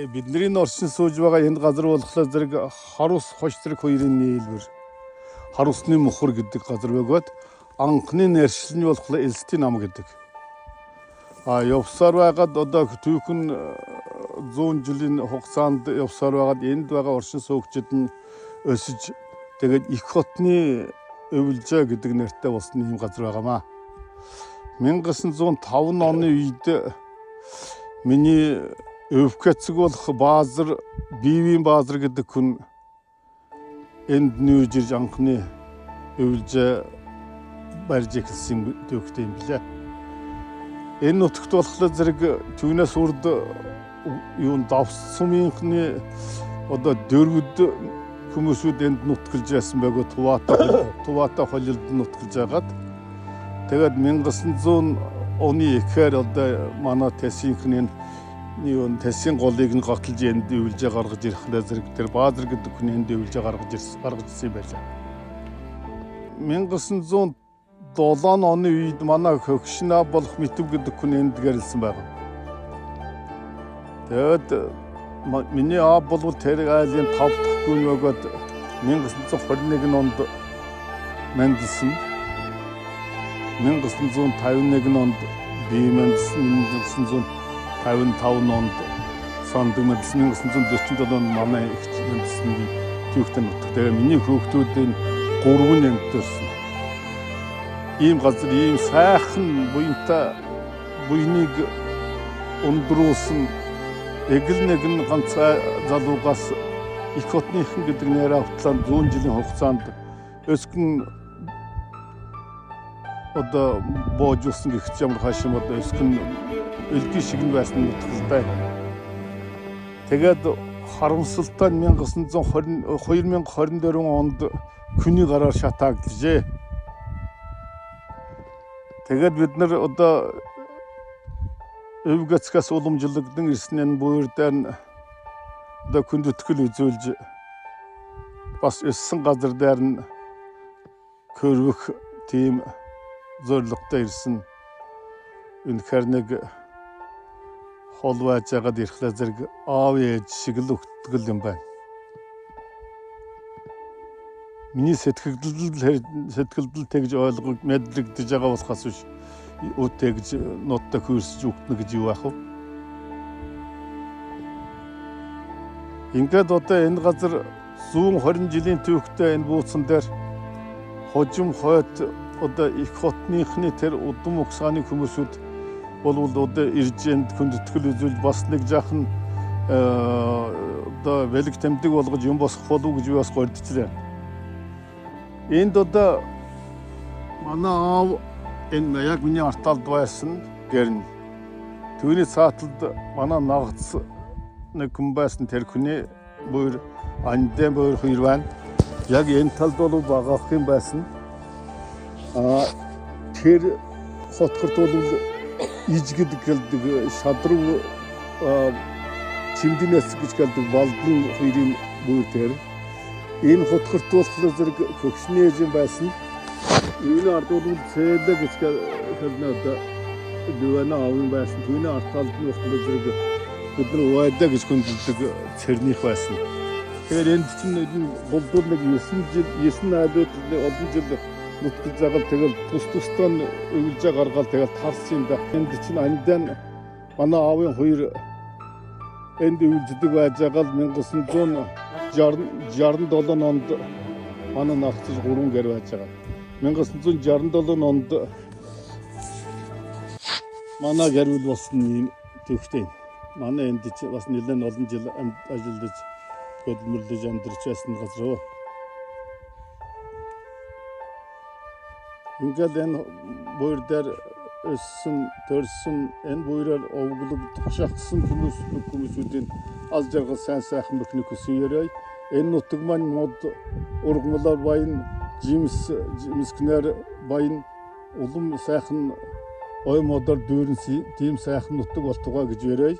Бидний орчин сууж байгаа энэ газар болохоор зэрэг харус хош зэрэг хоёрын нийлбэр харусны мухар гэдэг газар бөгөөд анхны нэршил нь болохоор Элстийн ам гэдэг. Явсаар байгаад одоо түүхэн 100 жилийн хугацаанд явсаар байгаад энд байгаа орчин суугчид нь өсөж тэгээд их хотны өвлжээ гэдэг нэртэй болсон юм газар байгаамаа. 1905 оны үед миний өвкөцөг болох Баазар, Бивийн Баазар гэдэг хүн энд нүүж ирж анхны өвлжээ барьж эхэлсэн төвхтэй юм билээ. Энэ нутагт болохоор зэрэг түүнээс урд юун давс сумынхны одоо дөрвөд хүмүүсүүд энд нутгалж байсан байгаад Тувата холилд нутгалж байгаад тэгээд 1900 оны ихээр одоо манай Тэсинхний юун Тэсин голыг нь готолж энд өвлжээ гаргаж ирэхлээр зэрэг тэр Баазар гэдэг хүн энд өвлжээ гаргаж ирсэн юм байлаа. 1907 оны үед манай хөгшнаа болох Митүв гэдэг хүн энд гэрэлсэн байгаа. Тэгээд миний аав бол тэр айлын 5 дахь хүн өгөөд 1921 онд мэндэлсэн. 1951 онд бие мэндэлсэн. 1955 онд сандаг мэндэлсэн. 1947 онд манай ихч мэндэлсэн түүхтэй нутаг. Тэгээд миний хүүхдүүдийн 3 нь энд төрсөн. Ийм газар ийм сайхан буянтай буйныг өндруулсан эгэл нэгэн ганцаа залуугаас их хотныхан гэдэг нэр автлаа 100 жилийн хугацаанд өсгөн одоо боожулсан гэх юм хаашим одоо өсгөн элдий шиг нь байсан нутгалтай. Тэгээд харамсалтай 2024 онд хүний гараар шатааглажээ. Тэгээд бид нар одоо өвгөцгөөс уламжлагдсан ирсэн энэ буйр дээр нь одоо хүндэтгэл үзүүлж бас өссөн газар дээр нь хөрвөх тийм зорилготой ирсэн. Үнэхээр нэг хол байж байгаад ирэхлээр зэрэг аав ээж шиг л өгтгөл юм байна. Миний сэтгэлдэл тэгж мэдлэгдэж байгаа болохоос биш үүтэй гэж ноттой хөрсөж өгтнө гэж юу яах вэ? Ингээд одоо энэ газар 120 жилийн түүхтэй энэ бууцсан дээр хожим хойд одоо их хотныхны тэр удам угсааны хүмүүсүүд бол одоо ирж энд хүндэтгэл үзүүлж бас нэг жаахан одоо бэлэг тэмдэг болгож юм босох болов гэж бас гордчихлаа. Энд одоо манай аав энэ яг миний арталд байсан гэрн. Түүний цааталд манай нагц нэг хүн байсан тэр хүний бүр андэн бүр хоёр байна. Яг энэ талд бол багах юм байсан. Тэр хотгорт бол ижгэд гэлдэг шадруу чимдинэс гэж гэлдэг балдан хоёрын бүр тэр. Энэ хотгорт болохоор зэрэг хөгшний ээжин байсан. Үүний ард бол цээлэг гэж хэлнэ одоо дүүнэ аавын байсан. Түүний ард талд нь болохоор зэрэг бид нар уйдаа гэж хүндэлдэг цэрнийх байсан. Тэгэхээр энд чинь голдуул нэг 9 найдууд олон жил нутгаж загаад тэгэл тус-тустай өвлжээ гаргаад тэгэл тарсан юм да. Энд чинь андан манай аавын хоёр энд өвлждэг байж байгаа л 1967 онд манай нагцж 3 гэр байж байгаа. 1967 онд манай гэрүүл болсон юм төвхтэй. Манай энд бас нэлээд олон жил ажиллаж хөдөлмөрлөж амьдарч байсан газар. Ингээд энэ буйр дээр өссөн, төрсөн, энэ буйраар овглог ташаахсан хүмүүсүүдийн аль жаргал сайн сайхан бүхний хүсэн яриа. Энэ нутаг маань мод ургамлаар баян, жимскнэр баян, улам сайхан ой модоор дүүрэн тийм сайхан нутаг болтугай гэж яриа.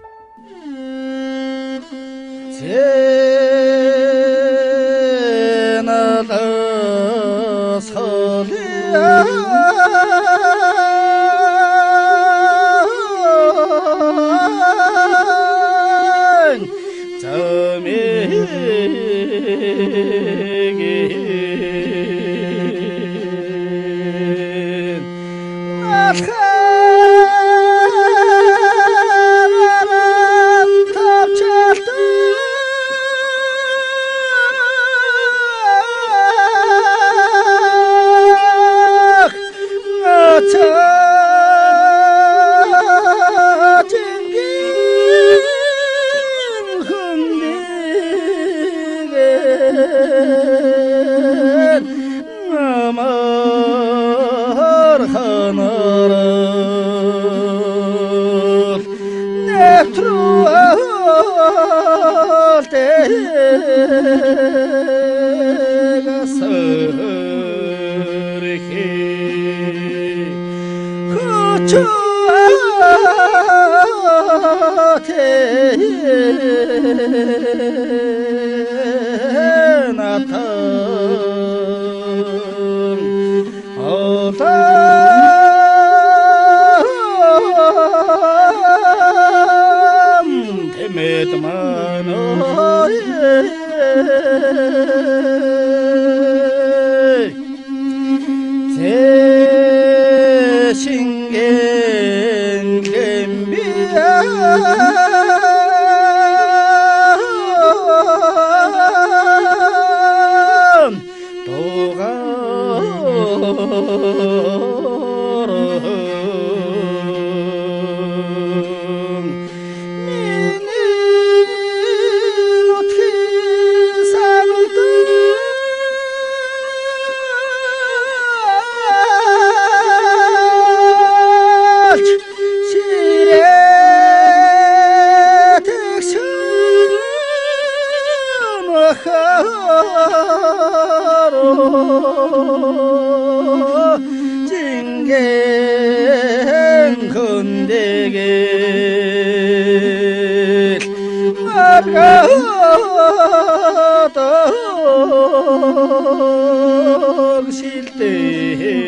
실대